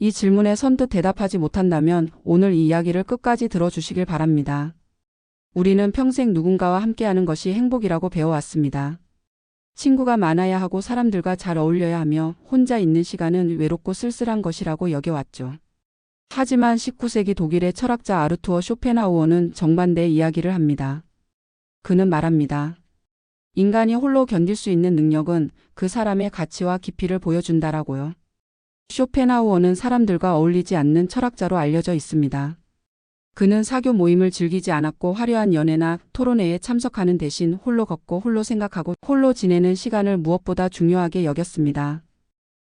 이 질문에 선뜻 대답하지 못한다면 오늘 이 이야기를 끝까지 들어주시길 바랍니다. 우리는 평생 누군가와 함께하는 것이 행복이라고 배워왔습니다. 친구가 많아야 하고 사람들과 잘 어울려야 하며 혼자 있는 시간은 외롭고 쓸쓸한 것이라고 여겨왔죠. 하지만 19세기 독일의 철학자 아르투어 쇼펜하우어는 정반대의 이야기를 합니다. 그는 말합니다. 인간이 홀로 견딜 수 있는 능력은 그 사람의 가치와 깊이를 보여준다라고요. 쇼펜하우어는 사람들과 어울리지 않는 철학자로 알려져 있습니다. 그는 사교 모임을 즐기지 않았고 화려한 연애나 토론회에 참석하는 대신 홀로 걷고 홀로 생각하고 홀로 지내는 시간을 무엇보다 중요하게 여겼습니다.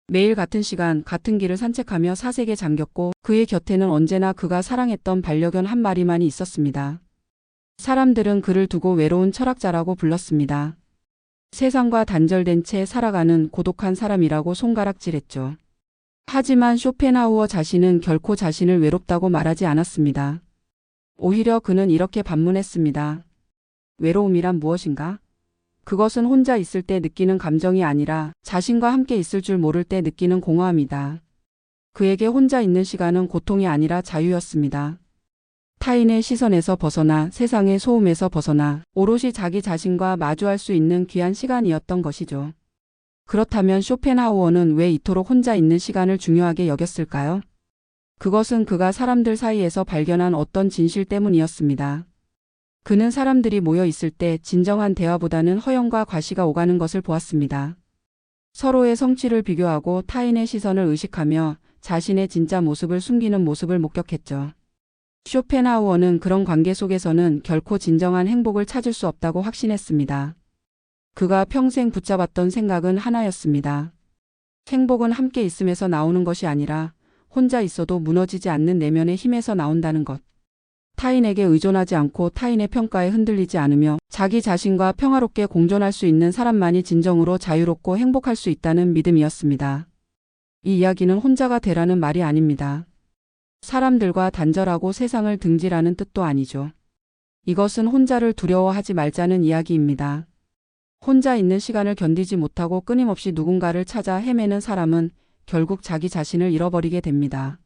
매일 같은 시간, 같은 길을 산책하며 사색에 잠겼고 그의 곁에는 언제나 그가 사랑했던 반려견 한 마리만이 있었습니다. 사람들은 그를 두고 외로운 철학자라고 불렀습니다. 세상과 단절된 채 살아가는 고독한 사람이라고 손가락질했죠. 하지만 쇼펜하우어 자신은 결코 자신을 외롭다고 말하지 않았습니다. 오히려 그는 이렇게 반문했습니다. 외로움이란 무엇인가? 그것은 혼자 있을 때 느끼는 감정이 아니라 자신과 함께 있을 줄 모를 때 느끼는 공허함이다. 그에게 혼자 있는 시간은 고통이 아니라 자유였습니다. 타인의 시선에서 벗어나 세상의 소음에서 벗어나 오롯이 자기 자신과 마주할 수 있는 귀한 시간이었던 것이죠. 그렇다면 쇼펜하우어는 왜 이토록 혼자 있는 시간을 중요하게 여겼을까요? 그것은 그가 사람들 사이에서 발견한 어떤 진실 때문이었습니다. 그는 사람들이 모여 있을 때 진정한 대화보다는 허영과 과시가 오가는 것을 보았습니다. 서로의 성취를 비교하고 타인의 시선을 의식하며 자신의 진짜 모습을 숨기는 모습을 목격했죠. 쇼펜하우어는 그런 관계 속에서는 결코 진정한 행복을 찾을 수 없다고 확신했습니다. 그가 평생 붙잡았던 생각은 하나였습니다. 행복은 함께 있음에서 나오는 것이 아니라 혼자 있어도 무너지지 않는 내면의 힘에서 나온다는 것. 타인에게 의존하지 않고 타인의 평가에 흔들리지 않으며 자기 자신과 평화롭게 공존할 수 있는 사람만이 진정으로 자유롭고 행복할 수 있다는 믿음이었습니다. 이 이야기는 혼자가 되라는 말이 아닙니다. 사람들과 단절하고 세상을 등지라는 뜻도 아니죠. 이것은 혼자를 두려워하지 말자는 이야기입니다. 혼자 있는 시간을 견디지 못하고 끊임없이 누군가를 찾아 헤매는 사람은 결국 자기 자신을 잃어버리게 됩니다.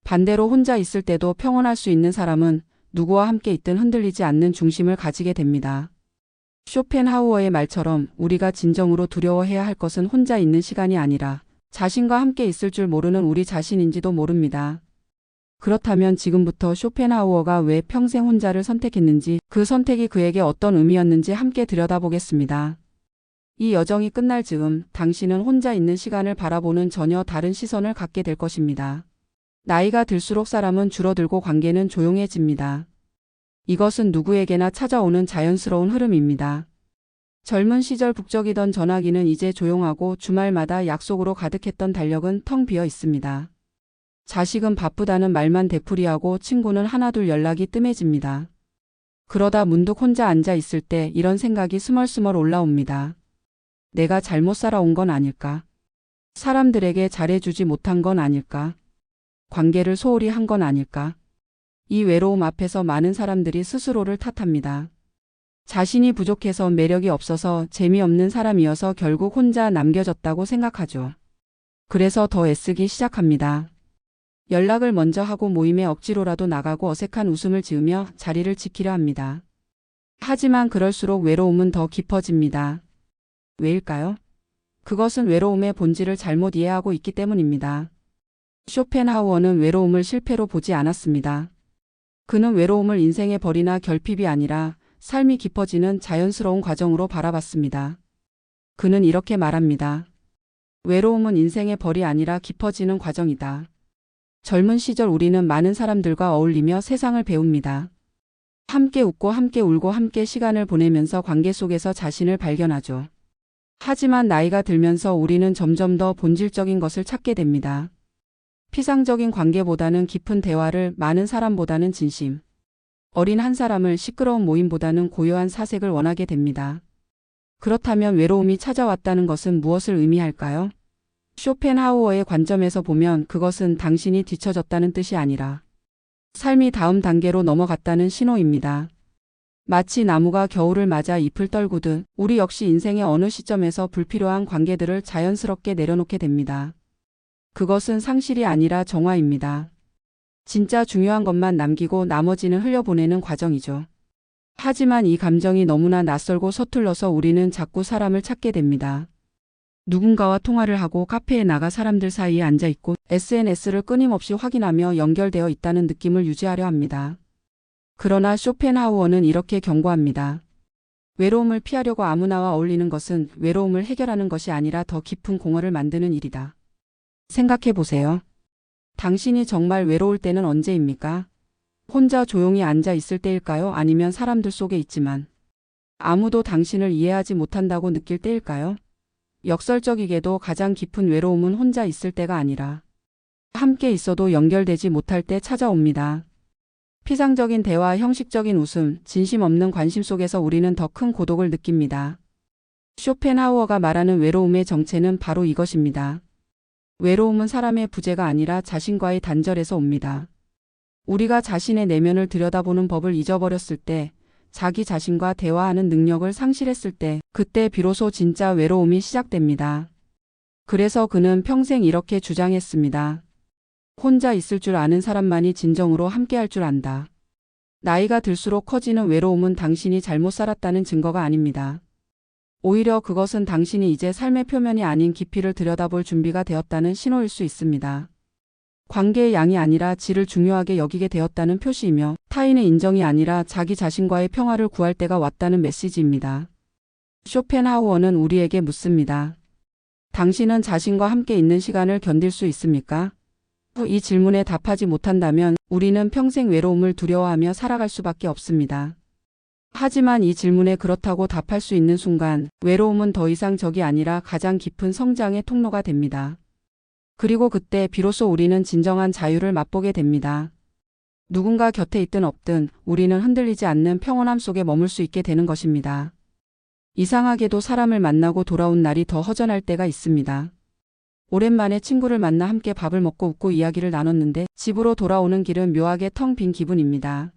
반대로 혼자 있을 때도 평온할 수 있는 사람은 누구와 함께 있든 흔들리지 않는 중심을 가지게 됩니다. 쇼펜하우어의 말처럼 우리가 진정으로 두려워해야 할 것은 혼자 있는 시간이 아니라 자신과 함께 있을 줄 모르는 우리 자신인지도 모릅니다. 그렇다면 지금부터 쇼펜하우어가 왜 평생 혼자를 선택했는지, 그 선택이 그에게 어떤 의미였는지 함께 들여다보겠습니다. 이 여정이 끝날 즈음 당신은 혼자 있는 시간을 바라보는 전혀 다른 시선을 갖게 될 것입니다. 나이가 들수록 사람은 줄어들고 관계는 조용해집니다. 이것은 누구에게나 찾아오는 자연스러운 흐름입니다. 젊은 시절 북적이던 전화기는 이제 조용하고 주말마다 약속으로 가득했던 달력은 텅 비어 있습니다. 자식은 바쁘다는 말만 되풀이하고 친구는 하나둘 연락이 뜸해집니다. 그러다 문득 혼자 앉아 있을 때 이런 생각이 스멀스멀 올라옵니다. 내가 잘못 살아온 건 아닐까? 사람들에게 잘해주지 못한 건 아닐까? 관계를 소홀히 한 건 아닐까? 이 외로움 앞에서 많은 사람들이 스스로를 탓합니다. 자신이 부족해서 매력이 없어서 재미없는 사람이어서 결국 혼자 남겨졌다고 생각하죠. 그래서 더 애쓰기 시작합니다. 연락을 먼저 하고 모임에 억지로라도 나가고 어색한 웃음을 지으며 자리를 지키려 합니다. 하지만 그럴수록 외로움은 더 깊어집니다. 왜일까요? 그것은 외로움의 본질을 잘못 이해하고 있기 때문입니다. 쇼펜하우어는 외로움을 실패로 보지 않았습니다. 그는 외로움을 인생의 벌이나 결핍이 아니라 삶이 깊어지는 자연스러운 과정으로 바라봤습니다. 그는 이렇게 말합니다. 외로움은 인생의 벌이 아니라 깊어지는 과정이다. 젊은 시절 우리는 많은 사람들과 어울리며 세상을 배웁니다. 함께 웃고 함께 울고 함께 시간을 보내면서 관계 속에서 자신을 발견하죠. 하지만 나이가 들면서 우리는 점점 더 본질적인 것을 찾게 됩니다. 피상적인 관계보다는 깊은 대화를, 많은 사람보다는 진심. 어린 한 사람을 시끄러운 모임보다는 고요한 사색을 원하게 됩니다. 그렇다면 외로움이 찾아왔다는 것은 무엇을 의미할까요? 쇼펜하우어의 관점에서 보면 그것은 당신이 뒤처졌다는 뜻이 아니라 삶이 다음 단계로 넘어갔다는 신호입니다. 마치 나무가 겨울을 맞아 잎을 떨구듯 우리 역시 인생의 어느 시점에서 불필요한 관계들을 자연스럽게 내려놓게 됩니다. 그것은 상실이 아니라 정화입니다. 진짜 중요한 것만 남기고 나머지는 흘려보내는 과정이죠. 하지만 이 감정이 너무나 낯설고 서툴러서 우리는 자꾸 사람을 찾게 됩니다. 누군가와 통화를 하고 카페에 나가 사람들 사이에 앉아 있고 SNS를 끊임없이 확인하며 연결되어 있다는 느낌을 유지하려 합니다. 그러나 쇼펜하우어는 이렇게 경고합니다. 외로움을 피하려고 아무나와 어울리는 것은 외로움을 해결하는 것이 아니라 더 깊은 공허를 만드는 일이다. 생각해 보세요. 당신이 정말 외로울 때는 언제입니까? 혼자 조용히 앉아 있을 때일까요? 아니면 사람들 속에 있지만 아무도 당신을 이해하지 못한다고 느낄 때일까요? 역설적이게도 가장 깊은 외로움은 혼자 있을 때가 아니라 함께 있어도 연결되지 못할 때 찾아옵니다. 피상적인 대화, 형식적인 웃음, 진심 없는 관심 속에서 우리는 더 큰 고독을 느낍니다. 쇼펜하우어가 말하는 외로움의 정체는 바로 이것입니다. 외로움은 사람의 부재가 아니라 자신과의 단절에서 옵니다. 우리가 자신의 내면을 들여다보는 법을 잊어버렸을 때, 자기 자신과 대화하는 능력을 상실했을 때, 그때 비로소 진짜 외로움이 시작됩니다. 그래서 그는 평생 이렇게 주장했습니다. 혼자 있을 줄 아는 사람만이 진정으로 함께할 줄 안다. 나이가 들수록 커지는 외로움은 당신이 잘못 살았다는 증거가 아닙니다. 오히려 그것은 당신이 이제 삶의 표면이 아닌 깊이를 들여다볼 준비가 되었다는 신호일 수 있습니다. 관계의 양이 아니라 질을 중요하게 여기게 되었다는 표시이며 타인의 인정이 아니라 자기 자신과의 평화를 구할 때가 왔다는 메시지입니다. 쇼펜하우어는 우리에게 묻습니다. 당신은 자신과 함께 있는 시간을 견딜 수 있습니까? 이 질문에 답하지 못한다면 우리는 평생 외로움을 두려워하며 살아갈 수밖에 없습니다. 하지만 이 질문에 그렇다고 답할 수 있는 순간 외로움은 더 이상 적이 아니라 가장 깊은 성장의 통로가 됩니다. 그리고 그때 비로소 우리는 진정한 자유를 맛보게 됩니다. 누군가 곁에 있든 없든 우리는 흔들리지 않는 평온함 속에 머물 수 있게 되는 것입니다. 이상하게도 사람을 만나고 돌아온 날이 더 허전할 때가 있습니다. 오랜만에 친구를 만나 함께 밥을 먹고 웃고 이야기를 나눴는데 집으로 돌아오는 길은 묘하게 텅 빈 기분입니다.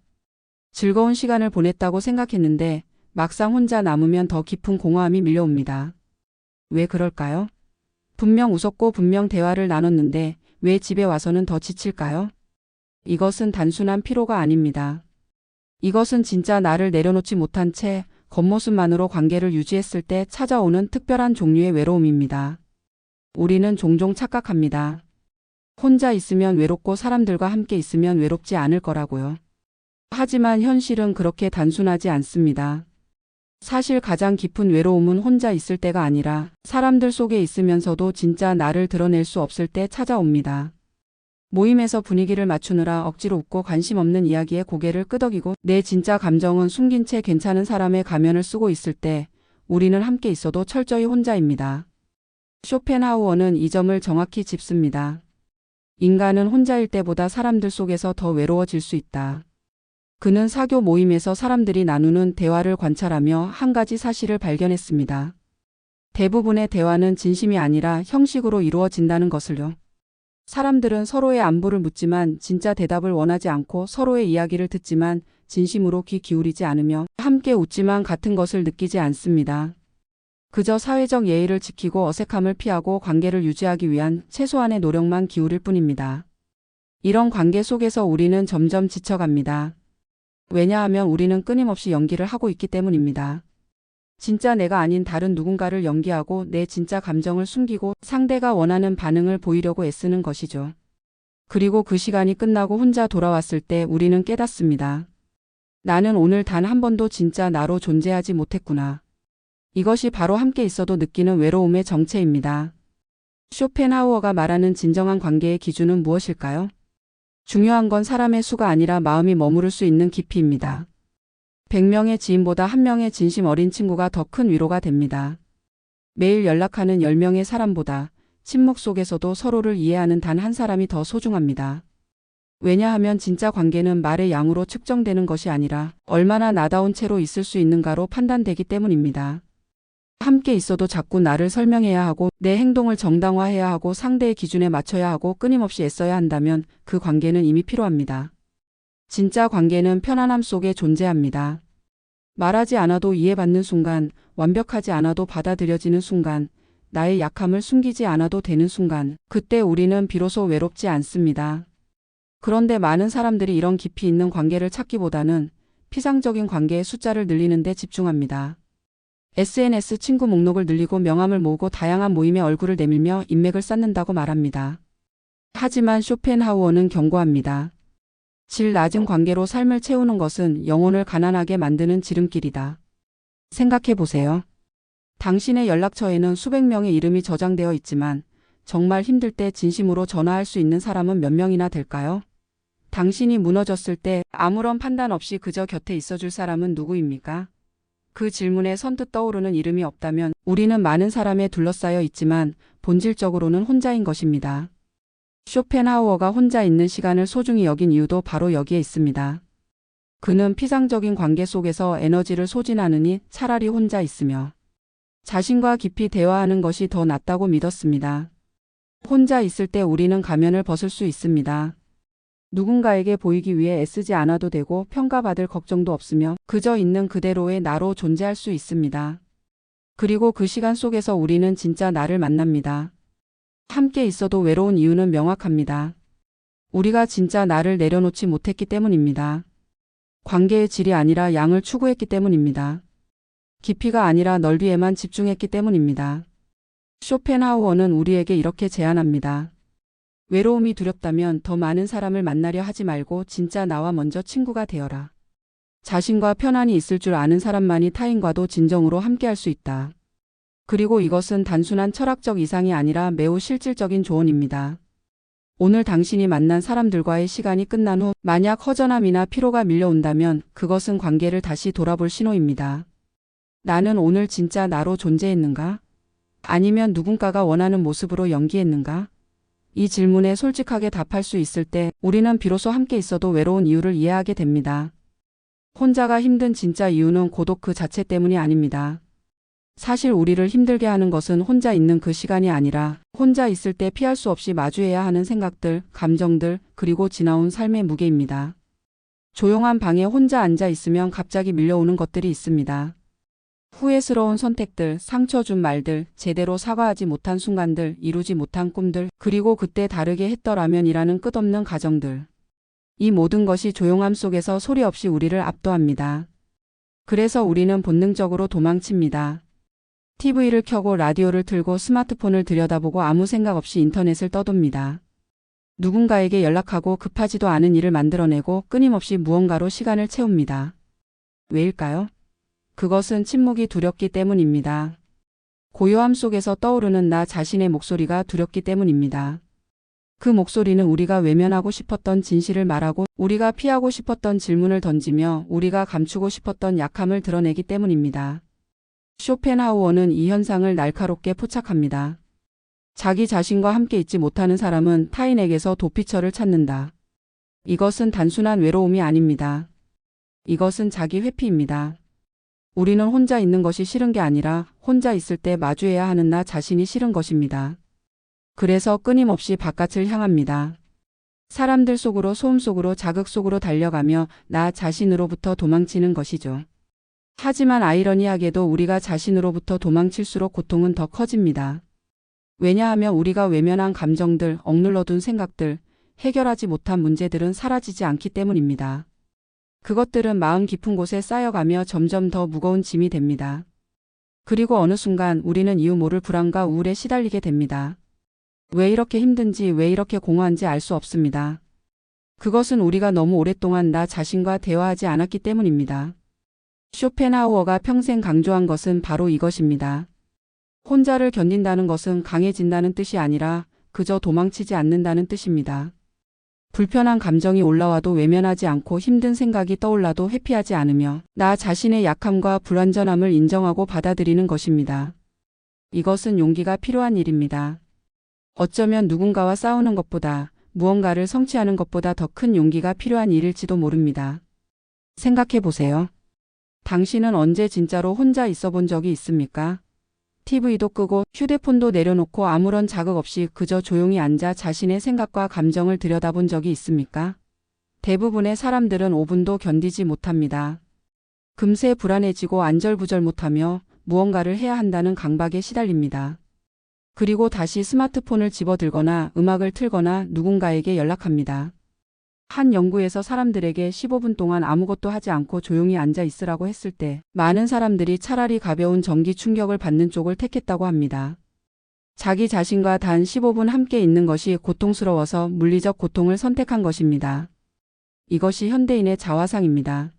즐거운 시간을 보냈다고 생각했는데 막상 혼자 남으면 더 깊은 공허함이 밀려옵니다. 왜 그럴까요? 분명 웃었고 분명 대화를 나눴는데 왜 집에 와서는 더 지칠까요? 이것은 단순한 피로가 아닙니다. 이것은 진짜 나를 내려놓지 못한 채 겉모습만으로 관계를 유지했을 때 찾아오는 특별한 종류의 외로움입니다. 우리는 종종 착각합니다. 혼자 있으면 외롭고 사람들과 함께 있으면 외롭지 않을 거라고요. 하지만 현실은 그렇게 단순하지 않습니다. 사실 가장 깊은 외로움은 혼자 있을 때가 아니라 사람들 속에 있으면서도 진짜 나를 드러낼 수 없을 때 찾아옵니다. 모임에서 분위기를 맞추느라 억지로 웃고 관심 없는 이야기에 고개를 끄덕이고 내 진짜 감정은 숨긴 채 괜찮은 사람의 가면을 쓰고 있을 때 우리는 함께 있어도 철저히 혼자입니다. 쇼펜하우어는 이 점을 정확히 짚습니다. 인간은 혼자일 때보다 사람들 속에서 더 외로워질 수 있다. 그는 사교 모임에서 사람들이 나누는 대화를 관찰하며 한 가지 사실을 발견했습니다. 대부분의 대화는 진심이 아니라 형식으로 이루어진다는 것을요. 사람들은 서로의 안부를 묻지만 진짜 대답을 원하지 않고 서로의 이야기를 듣지만 진심으로 귀 기울이지 않으며 함께 웃지만 같은 것을 느끼지 않습니다. 그저 사회적 예의를 지키고 어색함을 피하고 관계를 유지하기 위한 최소한의 노력만 기울일 뿐입니다. 이런 관계 속에서 우리는 점점 지쳐갑니다. 왜냐하면 우리는 끊임없이 연기를 하고 있기 때문입니다. 진짜 내가 아닌 다른 누군가를 연기하고 내 진짜 감정을 숨기고 상대가 원하는 반응을 보이려고 애쓰는 것이죠. 그리고 그 시간이 끝나고 혼자 돌아왔을 때 우리는 깨닫습니다. 나는 오늘 단 한 번도 진짜 나로 존재하지 못했구나. 이것이 바로 함께 있어도 느끼는 외로움의 정체입니다. 쇼펜하우어가 말하는 진정한 관계의 기준은 무엇일까요? 중요한 건 사람의 수가 아니라 마음이 머무를 수 있는 깊이입니다. 100명의 지인보다 1명의 진심 어린 친구가 더 큰 위로가 됩니다. 매일 연락하는 10명의 사람보다 침묵 속에서도 서로를 이해하는 단 한 사람이 더 소중합니다. 왜냐하면 진짜 관계는 말의 양으로 측정되는 것이 아니라 얼마나 나다운 채로 있을 수 있는가로 판단되기 때문입니다. 함께 있어도 자꾸 나를 설명해야 하고 내 행동을 정당화해야 하고 상대의 기준에 맞춰야 하고 끊임없이 애써야 한다면 그 관계는 이미 필요합니다. 진짜 관계는 편안함 속에 존재합니다. 말하지 않아도 이해받는 순간, 완벽하지 않아도 받아들여지는 순간, 나의 약함을 숨기지 않아도 되는 순간, 그때 우리는 비로소 외롭지 않습니다. 그런데 많은 사람들이 이런 깊이 있는 관계를 찾기보다는 피상적인 관계의 숫자를 늘리는 데 집중합니다. SNS 친구 목록을 늘리고 명함을 모으고 다양한 모임에 얼굴을 내밀며 인맥을 쌓는다고 말합니다. 하지만 쇼펜하우어는 경고합니다. 질 낮은 관계로 삶을 채우는 것은 영혼을 가난하게 만드는 지름길이다. 생각해 보세요. 당신의 연락처에는 수백 명의 이름이 저장되어 있지만 정말 힘들 때 진심으로 전화할 수 있는 사람은 몇 명이나 될까요? 당신이 무너졌을 때 아무런 판단 없이 그저 곁에 있어줄 사람은 누구입니까? 그 질문에 선뜻 떠오르는 이름이 없다면 우리는 많은 사람에 둘러싸여 있지만 본질적으로는 혼자인 것입니다. 쇼펜하우어가 혼자 있는 시간을 소중히 여긴 이유도 바로 여기에 있습니다. 그는 피상적인 관계 속에서 에너지를 소진하느니 차라리 혼자 있으며 자신과 깊이 대화하는 것이 더 낫다고 믿었습니다. 혼자 있을 때 우리는 가면을 벗을 수 있습니다. 누군가에게 보이기 위해 애쓰지 않아도 되고 평가받을 걱정도 없으며 그저 있는 그대로의 나로 존재할 수 있습니다. 그리고 그 시간 속에서 우리는 진짜 나를 만납니다. 함께 있어도 외로운 이유는 명확합니다. 우리가 진짜 나를 내려놓지 못했기 때문입니다. 관계의 질이 아니라 양을 추구했기 때문입니다. 깊이가 아니라 넓이에만 집중했기 때문입니다. 쇼펜하우어는 우리에게 이렇게 제안합니다. 외로움이 두렵다면 더 많은 사람을 만나려 하지 말고 진짜 나와 먼저 친구가 되어라. 자신과 편안히 있을 줄 아는 사람만이 타인과도 진정으로 함께할 수 있다. 그리고 이것은 단순한 철학적 이상이 아니라 매우 실질적인 조언입니다. 오늘 당신이 만난 사람들과의 시간이 끝난 후 만약 허전함이나 피로가 밀려온다면 그것은 관계를 다시 돌아볼 신호입니다. 나는 오늘 진짜 나로 존재했는가? 아니면 누군가가 원하는 모습으로 연기했는가? 이 질문에 솔직하게 답할 수 있을 때 우리는 비로소 함께 있어도 외로운 이유를 이해하게 됩니다. 혼자가 힘든 진짜 이유는 고독 그 자체 때문이 아닙니다. 사실 우리를 힘들게 하는 것은 혼자 있는 그 시간이 아니라 혼자 있을 때 피할 수 없이 마주해야 하는 생각들, 감정들, 그리고 지나온 삶의 무게입니다. 조용한 방에 혼자 앉아 있으면 갑자기 밀려오는 것들이 있습니다. 후회스러운 선택들, 상처 준 말들, 제대로 사과하지 못한 순간들, 이루지 못한 꿈들, 그리고 그때 다르게 했더라면이라는 끝없는 가정들. 이 모든 것이 조용함 속에서 소리 없이 우리를 압도합니다. 그래서 우리는 본능적으로 도망칩니다. TV를 켜고 라디오를 틀고 스마트폰을 들여다보고 아무 생각 없이 인터넷을 떠돕니다. 누군가에게 연락하고 급하지도 않은 일을 만들어내고 끊임없이 무언가로 시간을 채웁니다. 왜일까요? 그것은 침묵이 두렵기 때문입니다. 고요함 속에서 떠오르는 나 자신의 목소리가 두렵기 때문입니다. 그 목소리는 우리가 외면하고 싶었던 진실을 말하고 우리가 피하고 싶었던 질문을 던지며 우리가 감추고 싶었던 약함을 드러내기 때문입니다. 쇼펜하우어는 이 현상을 날카롭게 포착합니다. 자기 자신과 함께 있지 못하는 사람은 타인에게서 도피처를 찾는다. 이것은 단순한 외로움이 아닙니다. 이것은 자기 회피입니다. 우리는 혼자 있는 것이 싫은 게 아니라 혼자 있을 때 마주해야 하는 나 자신이 싫은 것입니다. 그래서 끊임없이 바깥을 향합니다. 사람들 속으로 소음 속으로 자극 속으로 달려가며 나 자신으로부터 도망치는 것이죠. 하지만 아이러니하게도 우리가 자신으로부터 도망칠수록 고통은 더 커집니다. 왜냐하면 우리가 외면한 감정들, 억눌러둔 생각들, 해결하지 못한 문제들은 사라지지 않기 때문입니다. 그것들은 마음 깊은 곳에 쌓여가며 점점 더 무거운 짐이 됩니다. 그리고 어느 순간 우리는 이유 모를 불안과 우울에 시달리게 됩니다. 왜 이렇게 힘든지 왜 이렇게 공허한지 알 수 없습니다. 그것은 우리가 너무 오랫동안 나 자신과 대화하지 않았기 때문입니다. 쇼펜하우어가 평생 강조한 것은 바로 이것입니다. 혼자를 견딘다는 것은 강해진다는 뜻이 아니라 그저 도망치지 않는다는 뜻입니다. 불편한 감정이 올라와도 외면하지 않고 힘든 생각이 떠올라도 회피하지 않으며 나 자신의 약함과 불완전함을 인정하고 받아들이는 것입니다. 이것은 용기가 필요한 일입니다. 어쩌면 누군가와 싸우는 것보다 무언가를 성취하는 것보다 더 큰 용기가 필요한 일일지도 모릅니다. 생각해 보세요. 당신은 언제 진짜로 혼자 있어 본 적이 있습니까? TV도 끄고 휴대폰도 내려놓고 아무런 자극 없이 그저 조용히 앉아 자신의 생각과 감정을 들여다본 적이 있습니까? 대부분의 사람들은 5분도 견디지 못합니다. 금세 불안해지고 안절부절 못하며 무언가를 해야 한다는 강박에 시달립니다. 그리고 다시 스마트폰을 집어들거나 음악을 틀거나 누군가에게 연락합니다. 한 연구에서 사람들에게 15분 동안 아무것도 하지 않고 조용히 앉아 있으라고 했을 때 많은 사람들이 차라리 가벼운 전기 충격을 받는 쪽을 택했다고 합니다. 자기 자신과 단 15분 함께 있는 것이 고통스러워서 물리적 고통을 선택한 것입니다. 이것이 현대인의 자화상입니다.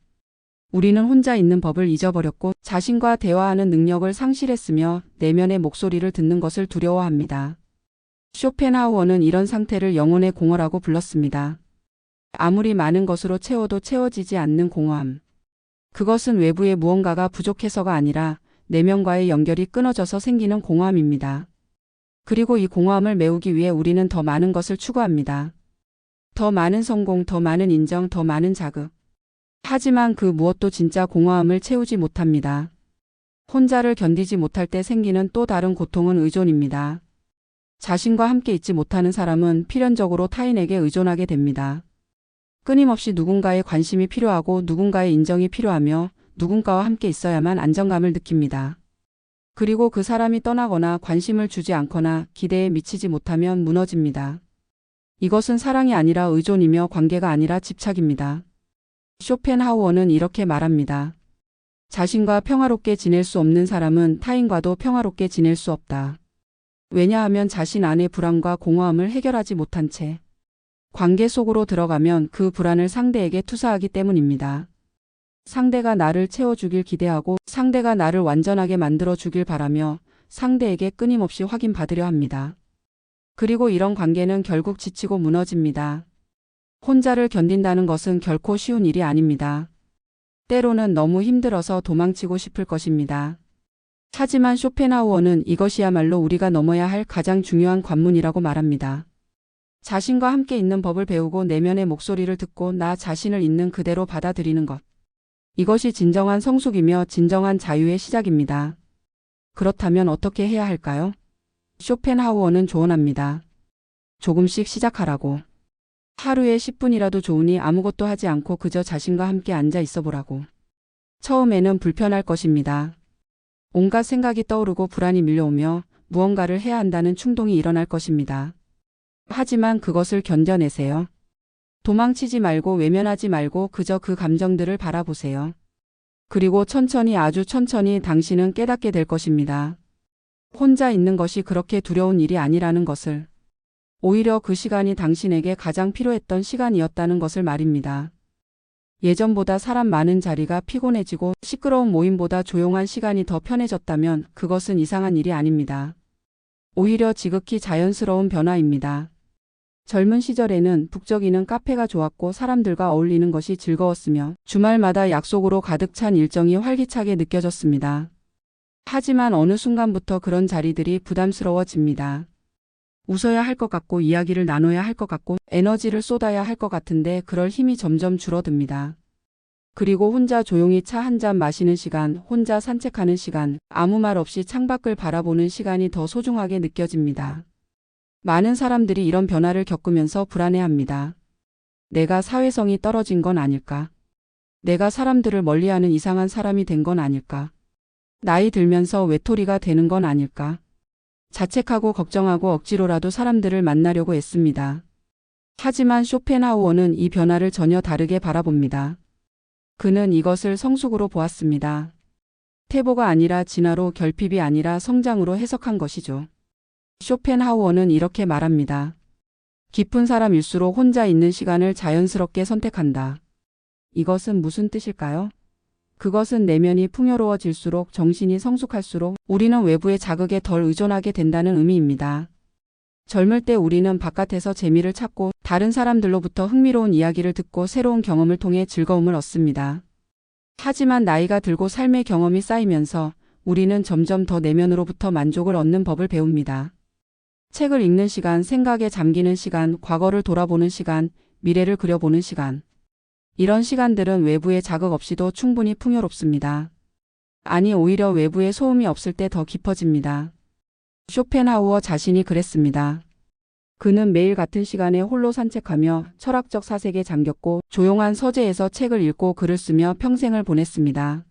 우리는 혼자 있는 법을 잊어버렸고 자신과 대화하는 능력을 상실했으며 내면의 목소리를 듣는 것을 두려워합니다. 쇼펜하우어는 이런 상태를 영혼의 공허라고 불렀습니다. 아무리 많은 것으로 채워도 채워지지 않는 공허함. 그것은 외부의 무언가가 부족해서가 아니라 내면과의 연결이 끊어져서 생기는 공허함입니다. 그리고 이 공허함을 메우기 위해 우리는 더 많은 것을 추구합니다. 더 많은 성공, 더 많은 인정, 더 많은 자극. 하지만 그 무엇도 진짜 공허함을 채우지 못합니다. 혼자를 견디지 못할 때 생기는 또 다른 고통은 의존입니다. 자신과 함께 있지 못하는 사람은 필연적으로 타인에게 의존하게 됩니다. 끊임없이 누군가의 관심이 필요하고 누군가의 인정이 필요하며 누군가와 함께 있어야만 안정감을 느낍니다. 그리고 그 사람이 떠나거나 관심을 주지 않거나 기대에 미치지 못하면 무너집니다. 이것은 사랑이 아니라 의존이며 관계가 아니라 집착입니다. 쇼펜하우어는 이렇게 말합니다. 자신과 평화롭게 지낼 수 없는 사람은 타인과도 평화롭게 지낼 수 없다. 왜냐하면 자신 안의 불안과 공허함을 해결하지 못한 채 관계 속으로 들어가면 그 불안을 상대에게 투사하기 때문입니다. 상대가 나를 채워주길 기대하고 상대가 나를 완전하게 만들어주길 바라며 상대에게 끊임없이 확인받으려 합니다. 그리고 이런 관계는 결국 지치고 무너집니다. 혼자를 견딘다는 것은 결코 쉬운 일이 아닙니다. 때로는 너무 힘들어서 도망치고 싶을 것입니다. 하지만 쇼펜하우어는 이것이야말로 우리가 넘어야 할 가장 중요한 관문이라고 말합니다. 자신과 함께 있는 법을 배우고 내면의 목소리를 듣고 나 자신을 있는 그대로 받아들이는 것. 이것이 진정한 성숙이며 진정한 자유의 시작입니다. 그렇다면 어떻게 해야 할까요? 쇼펜하우어는 조언합니다. 조금씩 시작하라고. 하루에 10분이라도 좋으니 아무것도 하지 않고 그저 자신과 함께 앉아 있어 보라고. 처음에는 불편할 것입니다. 온갖 생각이 떠오르고 불안이 밀려오며 무언가를 해야 한다는 충동이 일어날 것입니다. 하지만 그것을 견뎌내세요. 도망치지 말고 외면하지 말고 그저 그 감정들을 바라보세요. 그리고 천천히 아주 천천히 당신은 깨닫게 될 것입니다. 혼자 있는 것이 그렇게 두려운 일이 아니라는 것을. 오히려 그 시간이 당신에게 가장 필요했던 시간이었다는 것을 말입니다. 예전보다 사람 많은 자리가 피곤해지고 시끄러운 모임보다 조용한 시간이 더 편해졌다면 그것은 이상한 일이 아닙니다. 오히려 지극히 자연스러운 변화입니다. 젊은 시절에는 북적이는 카페가 좋았고 사람들과 어울리는 것이 즐거웠으며 주말마다 약속으로 가득 찬 일정이 활기차게 느껴졌습니다. 하지만 어느 순간부터 그런 자리들이 부담스러워집니다. 웃어야 할 것 같고 이야기를 나눠야 할 것 같고 에너지를 쏟아야 할 것 같은데 그럴 힘이 점점 줄어듭니다. 그리고 혼자 조용히 차 한 잔 마시는 시간, 혼자 산책하는 시간, 아무 말 없이 창밖을 바라보는 시간이 더 소중하게 느껴집니다. 많은 사람들이 이런 변화를 겪으면서 불안해합니다. 내가 사회성이 떨어진 건 아닐까? 내가 사람들을 멀리하는 이상한 사람이 된 건 아닐까? 나이 들면서 외톨이가 되는 건 아닐까? 자책하고 걱정하고 억지로라도 사람들을 만나려고 애씁니다. 하지만 쇼펜하우어는 이 변화를 전혀 다르게 바라봅니다. 그는 이것을 성숙으로 보았습니다. 태보가 아니라 진화로 결핍이 아니라 성장으로 해석한 것이죠. 쇼펜하우어는 이렇게 말합니다. 깊은 사람일수록 혼자 있는 시간을 자연스럽게 선택한다. 이것은 무슨 뜻일까요? 그것은 내면이 풍요로워질수록 정신이 성숙할수록 우리는 외부의 자극에 덜 의존하게 된다는 의미입니다. 젊을 때 우리는 바깥에서 재미를 찾고 다른 사람들로부터 흥미로운 이야기를 듣고 새로운 경험을 통해 즐거움을 얻습니다. 하지만 나이가 들고 삶의 경험이 쌓이면서 우리는 점점 더 내면으로부터 만족을 얻는 법을 배웁니다. 책을 읽는 시간, 생각에 잠기는 시간, 과거를 돌아보는 시간, 미래를 그려보는 시간. 이런 시간들은 외부의 자극 없이도 충분히 풍요롭습니다. 아니, 오히려 외부의 소음이 없을 때 더 깊어집니다. 쇼펜하우어 자신이 그랬습니다. 그는 매일 같은 시간에 홀로 산책하며 철학적 사색에 잠겼고 조용한 서재에서 책을 읽고 글을 쓰며 평생을 보냈습니다.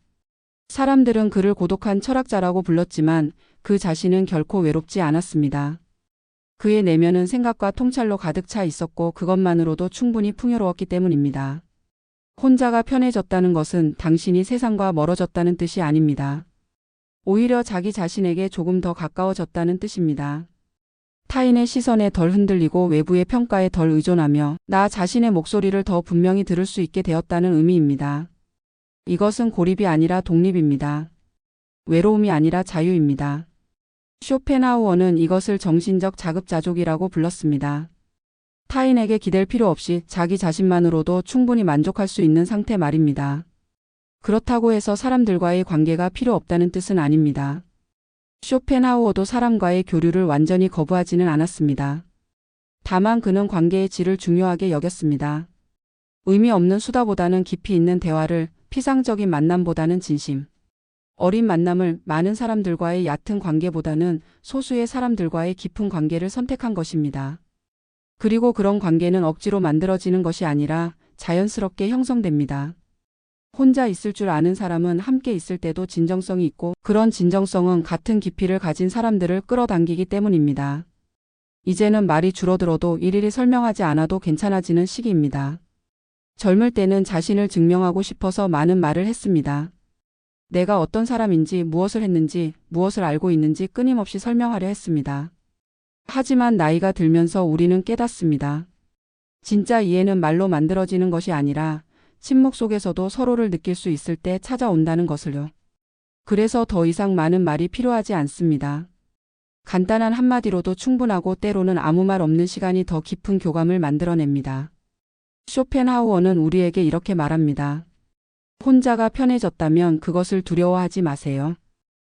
사람들은 그를 고독한 철학자라고 불렀지만 그 자신은 결코 외롭지 않았습니다. 그의 내면은 생각과 통찰로 가득 차 있었고 그것만으로도 충분히 풍요로웠기 때문입니다. 혼자가 편해졌다는 것은 당신이 세상과 멀어졌다는 뜻이 아닙니다. 오히려 자기 자신에게 조금 더 가까워졌다는 뜻입니다. 타인의 시선에 덜 흔들리고 외부의 평가에 덜 의존하며 나 자신의 목소리를 더 분명히 들을 수 있게 되었다는 의미입니다. 이것은 고립이 아니라 독립입니다. 외로움이 아니라 자유입니다. 쇼펜하우어는 이것을 정신적 자급자족이라고 불렀습니다. 타인에게 기댈 필요 없이 자기 자신만으로도 충분히 만족할 수 있는 상태 말입니다. 그렇다고 해서 사람들과의 관계가 필요 없다는 뜻은 아닙니다. 쇼펜하우어도 사람과의 교류를 완전히 거부하지는 않았습니다. 다만 그는 관계의 질을 중요하게 여겼습니다. 의미 없는 수다보다는 깊이 있는 대화를, 피상적인 만남보다는 진심 어린 만남을, 많은 사람들과의 얕은 관계보다는 소수의 사람들과의 깊은 관계를 선택한 것입니다. 그리고 그런 관계는 억지로 만들어지는 것이 아니라 자연스럽게 형성됩니다. 혼자 있을 줄 아는 사람은 함께 있을 때도 진정성이 있고 그런 진정성은 같은 깊이를 가진 사람들을 끌어당기기 때문입니다. 이제는 말이 줄어들어도 일일이 설명하지 않아도 괜찮아지는 시기입니다. 젊을 때는 자신을 증명하고 싶어서 많은 말을 했습니다. 내가 어떤 사람인지, 무엇을 했는지, 무엇을 알고 있는지 끊임없이 설명하려 했습니다. 하지만 나이가 들면서 우리는 깨닫습니다. 진짜 이해는 말로 만들어지는 것이 아니라 침묵 속에서도 서로를 느낄 수 있을 때 찾아온다는 것을요. 그래서 더 이상 많은 말이 필요하지 않습니다. 간단한 한마디로도 충분하고 때로는 아무 말 없는 시간이 더 깊은 교감을 만들어냅니다. 쇼펜하우어는 우리에게 이렇게 말합니다. 혼자가 편해졌다면 그것을 두려워하지 마세요.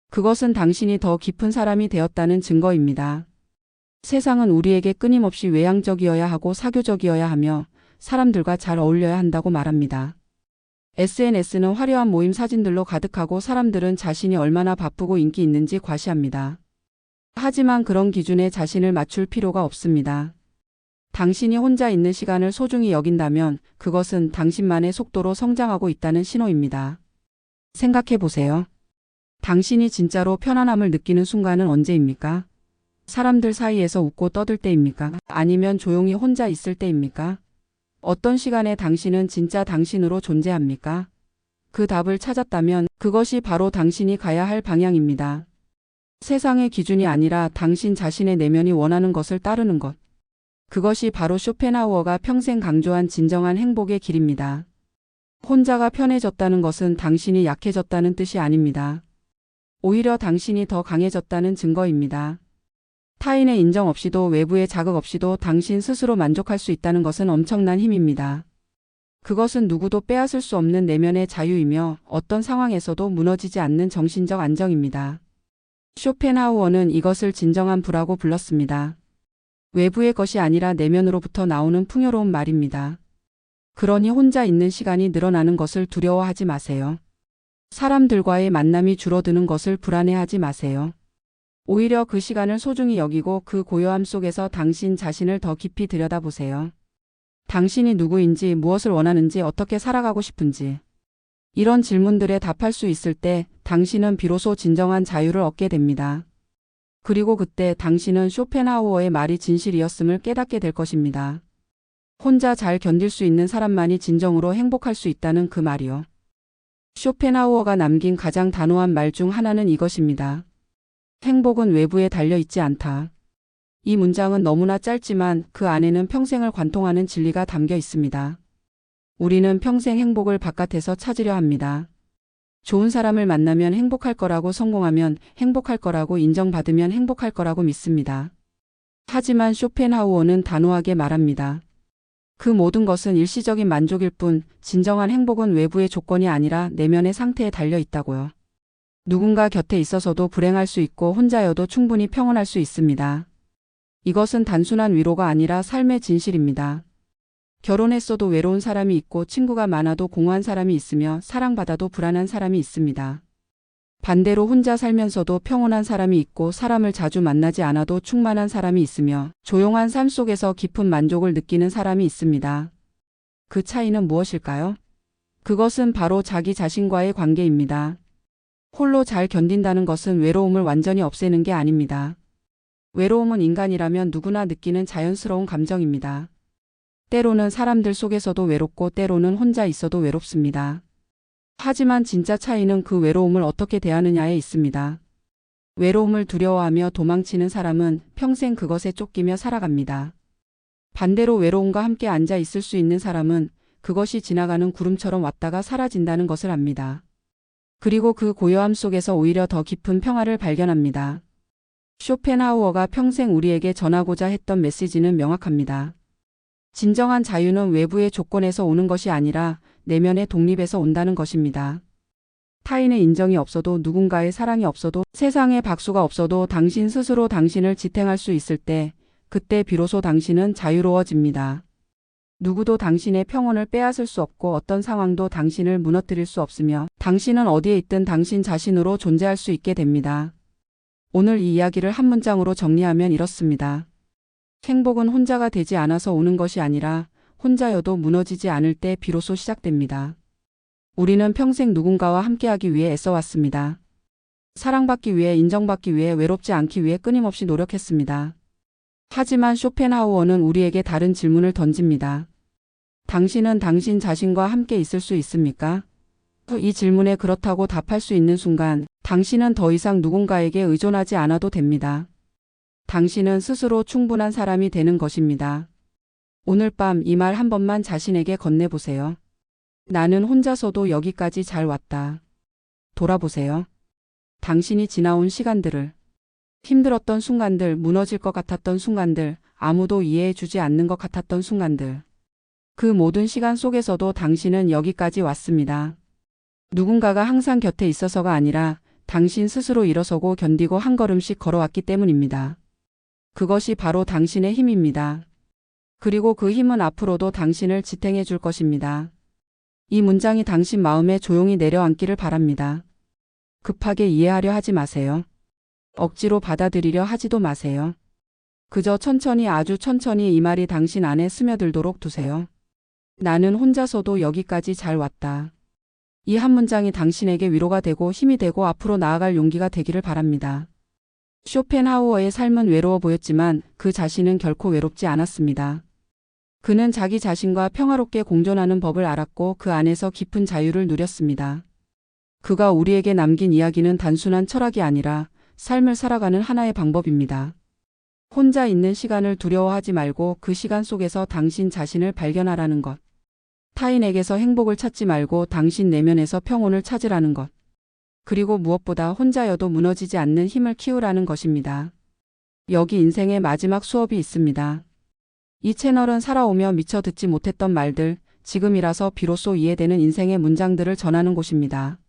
그것은 당신이 더 깊은 사람이 되었다는 증거입니다. 세상은 우리에게 끊임없이 외향적이어야 하고 사교적이어야 하며 사람들과 잘 어울려야 한다고 말합니다. SNS는 화려한 모임 사진들로 가득하고 사람들은 자신이 얼마나 바쁘고 인기 있는지 과시합니다. 하지만 그런 기준에 자신을 맞출 필요가 없습니다. 당신이 혼자 있는 시간을 소중히 여긴다면 그것은 당신만의 속도로 성장하고 있다는 신호입니다. 생각해 보세요. 당신이 진짜로 편안함을 느끼는 순간은 언제입니까? 사람들 사이에서 웃고 떠들 때입니까? 아니면 조용히 혼자 있을 때입니까? 어떤 시간에 당신은 진짜 당신으로 존재합니까? 그 답을 찾았다면 그것이 바로 당신이 가야 할 방향입니다. 세상의 기준이 아니라 당신 자신의 내면이 원하는 것을 따르는 것. 그것이 바로 쇼펜하우어가 평생 강조한 진정한 행복의 길입니다. 혼자가 편해졌다는 것은 당신이 약해졌다는 뜻이 아닙니다. 오히려 당신이 더 강해졌다는 증거입니다. 타인의 인정 없이도 외부의 자극 없이도 당신 스스로 만족할 수 있다는 것은 엄청난 힘입니다. 그것은 누구도 빼앗을 수 없는 내면의 자유이며 어떤 상황에서도 무너지지 않는 정신적 안정입니다. 쇼펜하우어는 이것을 진정한 부라고 불렀습니다. 외부의 것이 아니라 내면으로부터 나오는 풍요로운 말입니다. 그러니 혼자 있는 시간이 늘어나는 것을 두려워하지 마세요. 사람들과의 만남이 줄어드는 것을 불안해하지 마세요. 오히려 그 시간을 소중히 여기고 그 고요함 속에서 당신 자신을 더 깊이 들여다보세요. 당신이 누구인지, 무엇을 원하는지, 어떻게 살아가고 싶은지. 이런 질문들에 답할 수 있을 때 당신은 비로소 진정한 자유를 얻게 됩니다. 그리고 그때 당신은 쇼펜하우어의 말이 진실이었음을 깨닫게 될 것입니다. 혼자 잘 견딜 수 있는 사람만이 진정으로 행복할 수 있다는 그 말이요. 쇼펜하우어가 남긴 가장 단호한 말 중 하나는 이것입니다. 행복은 외부에 달려있지 않다. 이 문장은 너무나 짧지만 그 안에는 평생을 관통하는 진리가 담겨 있습니다. 우리는 평생 행복을 바깥에서 찾으려 합니다. 좋은 사람을 만나면 행복할 거라고, 성공하면 행복할 거라고, 인정받으면 행복할 거라고 믿습니다. 하지만 쇼펜하우어는 단호하게 말합니다. 그 모든 것은 일시적인 만족일 뿐 진정한 행복은 외부의 조건이 아니라 내면의 상태에 달려 있다고요. 누군가 곁에 있어서도 불행할 수 있고 혼자여도 충분히 평온할 수 있습니다. 이것은 단순한 위로가 아니라 삶의 진실입니다. 결혼했어도 외로운 사람이 있고 친구가 많아도 공허한 사람이 있으며 사랑받아도 불안한 사람이 있습니다. 반대로 혼자 살면서도 평온한 사람이 있고 사람을 자주 만나지 않아도 충만한 사람이 있으며 조용한 삶 속에서 깊은 만족을 느끼는 사람이 있습니다. 그 차이는 무엇일까요? 그것은 바로 자기 자신과의 관계입니다. 홀로 잘 견딘다는 것은 외로움을 완전히 없애는 게 아닙니다. 외로움은 인간이라면 누구나 느끼는 자연스러운 감정입니다. 때로는 사람들 속에서도 외롭고 때로는 혼자 있어도 외롭습니다. 하지만 진짜 차이는 그 외로움을 어떻게 대하느냐에 있습니다. 외로움을 두려워하며 도망치는 사람은 평생 그것에 쫓기며 살아갑니다. 반대로 외로움과 함께 앉아 있을 수 있는 사람은 그것이 지나가는 구름처럼 왔다가 사라진다는 것을 압니다. 그리고 그 고요함 속에서 오히려 더 깊은 평화를 발견합니다. 쇼펜하우어가 평생 우리에게 전하고자 했던 메시지는 명확합니다. 진정한 자유는 외부의 조건에서 오는 것이 아니라 내면의 독립에서 온다는 것입니다. 타인의 인정이 없어도 누군가의 사랑이 없어도 세상에 박수가 없어도 당신 스스로 당신을 지탱할 수 있을 때 그때 비로소 당신은 자유로워집니다. 누구도 당신의 평온을 빼앗을 수 없고 어떤 상황도 당신을 무너뜨릴 수 없으며 당신은 어디에 있든 당신 자신으로 존재할 수 있게 됩니다. 오늘 이 이야기를 한 문장으로 정리하면 이렇습니다. 행복은 혼자가 되지 않아서 오는 것이 아니라 혼자여도 무너지지 않을 때 비로소 시작됩니다. 우리는 평생 누군가와 함께하기 위해 애써왔습니다. 사랑받기 위해, 인정받기 위해, 외롭지 않기 위해 끊임없이 노력했습니다. 하지만 쇼펜하우어는 우리에게 다른 질문을 던집니다. 당신은 당신 자신과 함께 있을 수 있습니까? 이 질문에 그렇다고 답할 수 있는 순간 당신은 더 이상 누군가에게 의존하지 않아도 됩니다. 당신은 스스로 충분한 사람이 되는 것입니다. 오늘 밤 이 말 한 번만 자신에게 건네보세요. 나는 혼자서도 여기까지 잘 왔다. 돌아보세요. 당신이 지나온 시간들을, 힘들었던 순간들, 무너질 것 같았던 순간들, 아무도 이해해주지 않는 것 같았던 순간들. 그 모든 시간 속에서도 당신은 여기까지 왔습니다. 누군가가 항상 곁에 있어서가 아니라 당신 스스로 일어서고 견디고 한 걸음씩 걸어왔기 때문입니다. 그것이 바로 당신의 힘입니다. 그리고 그 힘은 앞으로도 당신을 지탱해 줄 것입니다. 이 문장이 당신 마음에 조용히 내려앉기를 바랍니다. 급하게 이해하려 하지 마세요. 억지로 받아들이려 하지도 마세요. 그저 천천히, 아주 천천히 이 말이 당신 안에 스며들도록 두세요. 나는 혼자서도 여기까지 잘 왔다. 이 한 문장이 당신에게 위로가 되고 힘이 되고 앞으로 나아갈 용기가 되기를 바랍니다. 쇼펜하우어의 삶은 외로워 보였지만 그 자신은 결코 외롭지 않았습니다. 그는 자기 자신과 평화롭게 공존하는 법을 알았고 그 안에서 깊은 자유를 누렸습니다. 그가 우리에게 남긴 이야기는 단순한 철학이 아니라 삶을 살아가는 하나의 방법입니다. 혼자 있는 시간을 두려워하지 말고 그 시간 속에서 당신 자신을 발견하라는 것. 타인에게서 행복을 찾지 말고 당신 내면에서 평온을 찾으라는 것. 그리고 무엇보다 혼자여도 무너지지 않는 힘을 키우라는 것입니다. 여기 인생의 마지막 수업이 있습니다. 이 채널은 살아오며 미처 듣지 못했던 말들, 지금이라서 비로소 이해되는 인생의 문장들을 전하는 곳입니다.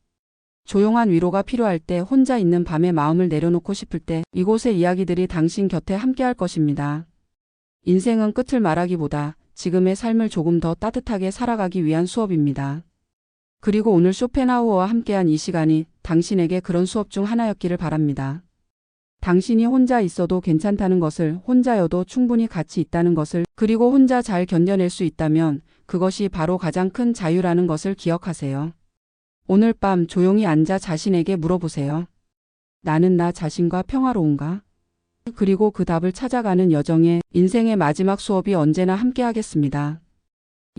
조용한 위로가 필요할 때, 혼자 있는 밤에 마음을 내려놓고 싶을 때 이곳의 이야기들이 당신 곁에 함께할 것입니다. 인생은 끝을 말하기보다 지금의 삶을 조금 더 따뜻하게 살아가기 위한 수업입니다. 그리고 오늘 쇼펜하우어와 함께한 이 시간이 당신에게 그런 수업 중 하나였기를 바랍니다. 당신이 혼자 있어도 괜찮다는 것을, 혼자여도 충분히 가치 있다는 것을, 그리고 혼자 잘 견뎌낼 수 있다면 그것이 바로 가장 큰 자유라는 것을 기억하세요. 오늘 밤 조용히 앉아 자신에게 물어보세요. 나는 나 자신과 평화로운가? 그리고 그 답을 찾아가는 여정에 인생의 마지막 수업이 언제나 함께하겠습니다.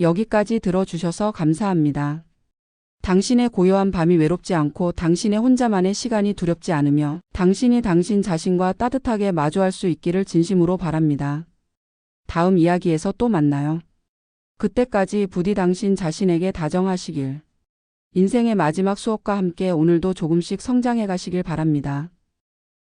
여기까지 들어주셔서 감사합니다. 당신의 고요한 밤이 외롭지 않고 당신의 혼자만의 시간이 두렵지 않으며 당신이 당신 자신과 따뜻하게 마주할 수 있기를 진심으로 바랍니다. 다음 이야기에서 또 만나요. 그때까지 부디 당신 자신에게 다정하시길. 인생의 마지막 수업과 함께 오늘도 조금씩 성장해 가시길 바랍니다.